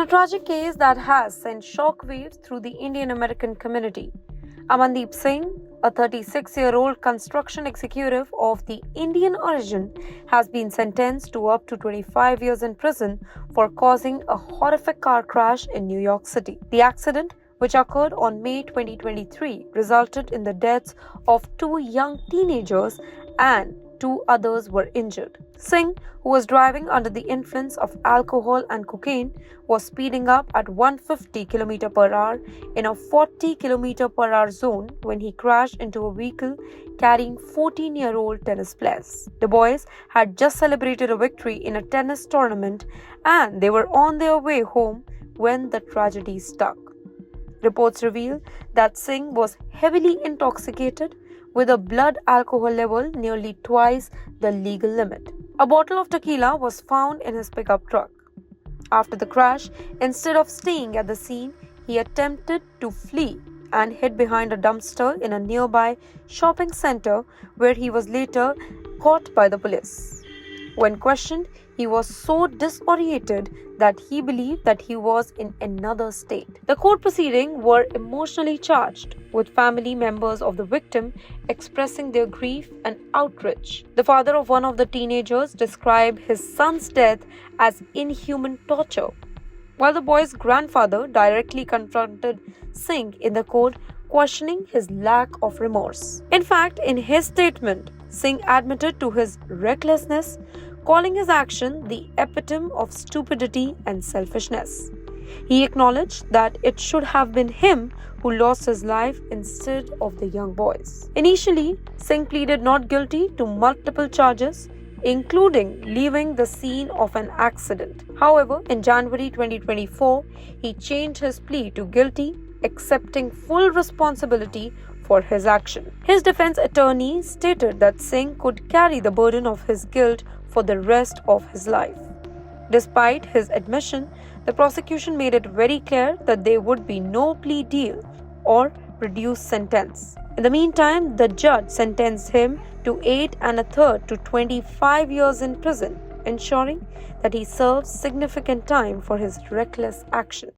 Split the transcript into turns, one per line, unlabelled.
a tragic case that has sent shockwaves through the Indian American community. Amandeep Singh, a 36-year-old construction executive of the Indian origin, has been sentenced to up to 25 years in prison for causing a horrific car crash in New York City. The accident, which occurred on May 2023, resulted in the deaths of two young teenagers and two others were injured. Singh, who was driving under the influence of alcohol and cocaine, was speeding up at 150 km per hour in a 40 km per hour zone when he crashed into a vehicle carrying 14-year-old tennis players. The boys had just celebrated a victory in a tennis tournament and they were on their way home when the tragedy struck. Reports reveal that Singh was heavily intoxicated with a blood alcohol level nearly twice the legal limit. A bottle of tequila was found in his pickup truck. After the crash, instead of staying at the scene, he attempted to flee and hid behind a dumpster in a nearby shopping center where he was later caught by the police. When questioned, he was so disoriented that he believed that he was in another state. The court proceedings were emotionally charged, with family members of the victim expressing their grief and outrage. The father of one of the teenagers described his son's death as inhuman torture, while the boy's grandfather directly confronted Singh in the court, questioning his lack of remorse. In fact, in his statement, Singh admitted to his recklessness, calling his action the epitome of stupidity and selfishness. He acknowledged that it should have been him who lost his life instead of the young boys. Initially, Singh pleaded not guilty to multiple charges, including leaving the scene of an accident. However, in January 2024, he changed his plea to guilty, accepting full responsibility for his action. His defense attorney stated that Singh could carry the burden of his guilt for the rest of his life. Despite his admission, the prosecution made it very clear that there would be no plea deal or reduced sentence. In the meantime, the judge sentenced him to 8 1/3 to 25 years in prison, ensuring that he serves significant time for his reckless action.